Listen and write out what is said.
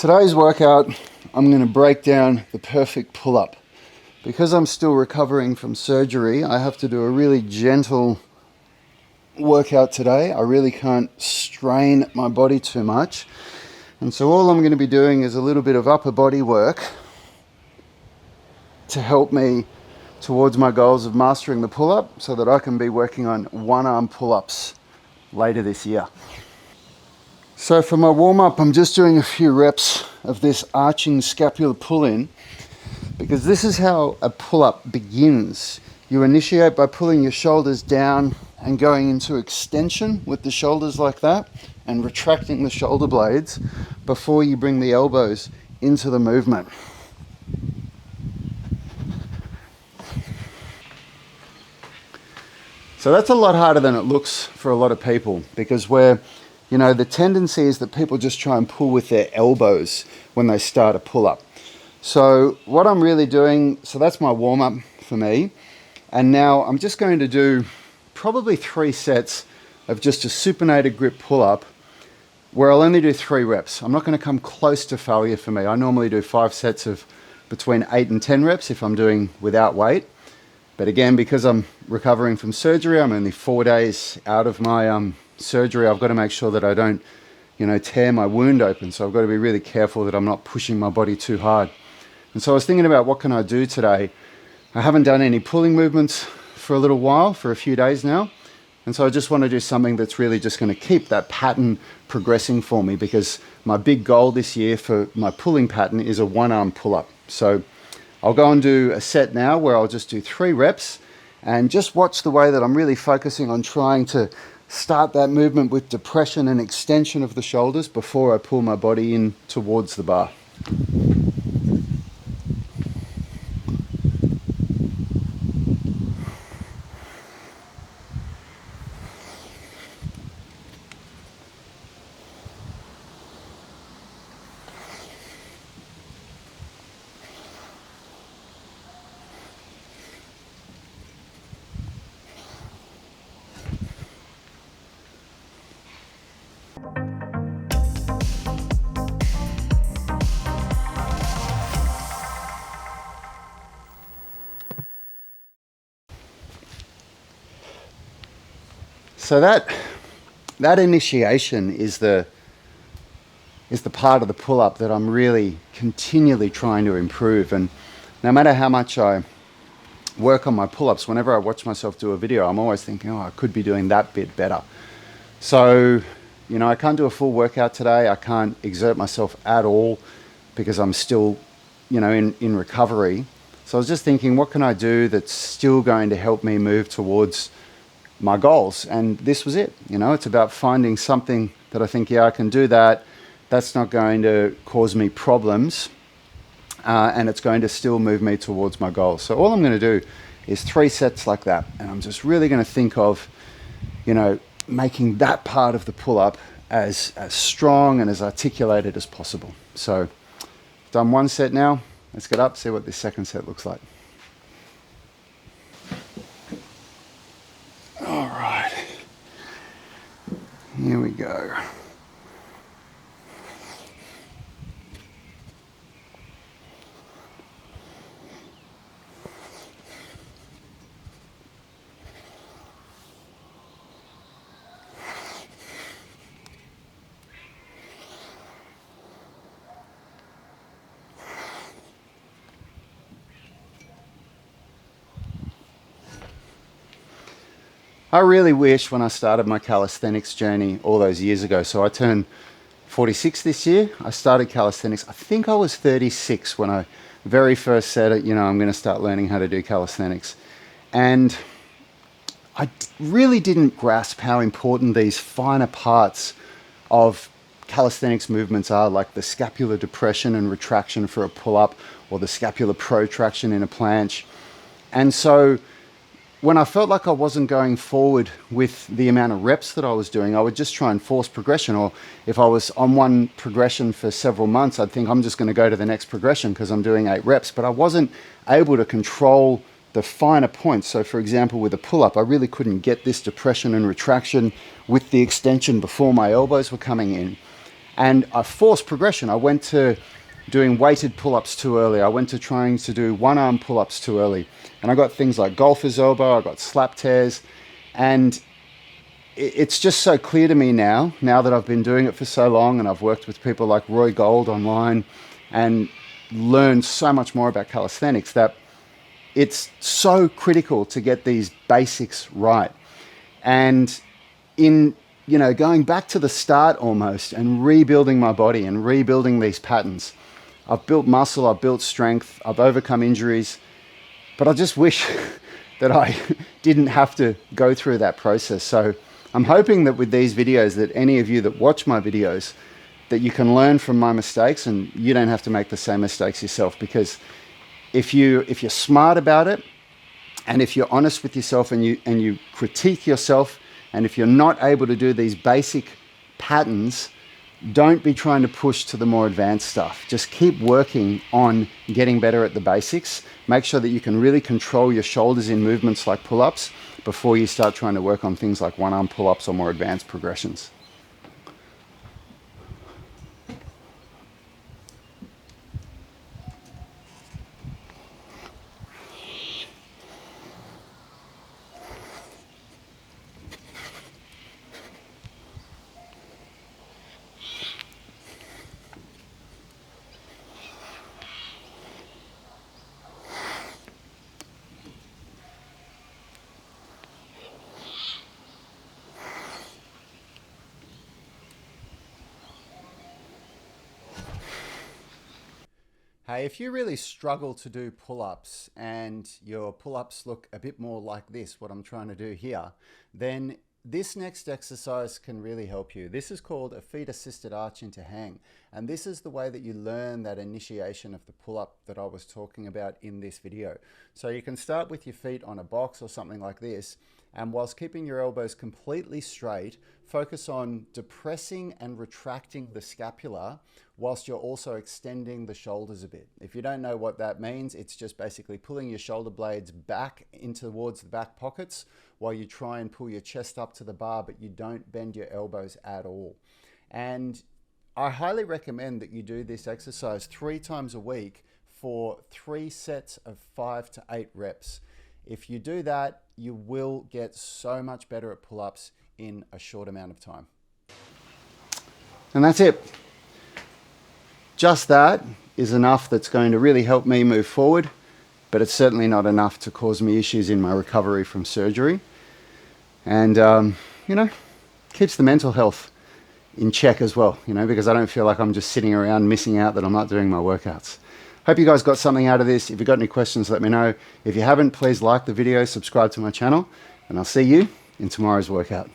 Today's workout, I'm going to break down the perfect pull-up. Because I'm still recovering from surgery, I have to do a really gentle workout today. I really can't strain my body too much. And so all I'm going to be doing is a little bit of upper body work to help me towards my goals of mastering the pull-up so that I can be working on one-arm pull-ups later this year. So for my warm-up, I'm just doing a few reps of this arching scapular pull-in, because this is how a pull-up begins. You initiate by pulling your shoulders down and going into extension with the shoulders like that and retracting the shoulder blades before you bring the elbows into the movement. So that's a lot harder than it looks for a lot of people, because the tendency is that people just try and pull with their elbows when they start a pull-up. So what I'm really doing, so that's my warm-up for me. And now I'm just going to do probably 3 sets of just a supinated grip pull-up where I'll only do 3 reps. I'm not going to come close to failure for me. I normally do 5 sets of between 8 and 10 reps if I'm doing without weight. But again, because I'm recovering from surgery, I'm only 4 days out of my surgery. I've got to make sure that I don't, tear my wound open. So I've got to be really careful that I'm not pushing my body too hard. And so I was thinking about what can I do today. I haven't done any pulling movements for a little while, for a few days now. And so I just want to do something that's really just going to keep that pattern progressing for me, because my big goal this year for my pulling pattern is a one-arm pull-up. So I'll go and do a set now where I'll just do 3 reps and just watch the way that I'm really focusing on trying to start that movement with depression and extension of the shoulders before I pull my body in towards the bar. So that initiation is the part of the pull-up that I'm really continually trying to improve. And no matter how much I work on my pull-ups, whenever I watch myself do a video, I'm always thinking, I could be doing that bit better. So, I can't do a full workout today. I can't exert myself at all because I'm still, in recovery. So I was just thinking, what can I do that's still going to help me move towards my goals? And this was it. It's about finding something that I think, I can do that. That's not going to cause me problems, and it's going to still move me towards my goals. So all I'm going to do is 3 sets like that, and I'm just really going to think of, making that part of the pull-up as strong and as articulated as possible. So I've done 1 set now. Let's get up, see what this second set looks like. All right, here we go. I really wish when I started my calisthenics journey all those years ago, so I turned 46 this year. I started calisthenics, I think I was 36 when I very first said, I'm going to start learning how to do calisthenics. And I really didn't grasp how important these finer parts of calisthenics movements are, like the scapular depression and retraction for a pull-up, or the scapular protraction in a planche. And so when I felt like I wasn't going forward with the amount of reps that I was doing, I would just try and force progression. Or if I was on one progression for several months, I'd think I'm just going to go to the next progression because I'm doing 8 reps. But I wasn't able to control the finer points. So for example, with a pull-up, I really couldn't get this depression and retraction with the extension before my elbows were coming in. And I forced progression. I went to doing weighted pull-ups too early. I went to trying to do one-arm pull-ups too early. And I got things like golfer's elbow, I got slap tears. And it's just so clear to me now that I've been doing it for so long and I've worked with people like Roy Gold online and learned so much more about calisthenics, that it's so critical to get these basics right. And in, going back to the start almost and rebuilding my body and rebuilding these patterns, I've built muscle, I've built strength, I've overcome injuries, but I just wish that I didn't have to go through that process. So I'm hoping that with these videos, that any of you that watch my videos, that you can learn from my mistakes and you don't have to make the same mistakes yourself. Because if you're smart about it, and if you're honest with yourself and you critique yourself, and if you're not able to do these basic patterns, don't be trying to push to the more advanced stuff. Just keep working on getting better at the basics. Make sure that you can really control your shoulders in movements like pull-ups before you start trying to work on things like one-arm pull-ups or more advanced progressions. Hey, if you really struggle to do pull-ups and your pull-ups look a bit more like this, what I'm trying to do here, then this next exercise can really help you. This is called a feet-assisted arch into hang. And this is the way that you learn that initiation of the pull-up that I was talking about in this video. So you can start with your feet on a box or something like this, and whilst keeping your elbows completely straight, focus on depressing and retracting the scapula whilst you're also extending the shoulders a bit. If you don't know what that means, it's just basically pulling your shoulder blades back in towards the back pockets while you try and pull your chest up to the bar, but you don't bend your elbows at all. And I highly recommend that you do this exercise 3 times a week for 3 sets of 5 to 8 reps. If you do that, you will get so much better at pull-ups in a short amount of time. And that's it. Just that is enough that's going to really help me move forward, but it's certainly not enough to cause me issues in my recovery from surgery. And, keeps the mental health in check as well, because I don't feel like I'm just sitting around missing out that I'm not doing my workouts. Hope you guys got something out of this. If you've got any questions, let me know. If you haven't, please like the video, subscribe to my channel, and I'll see you in tomorrow's workout.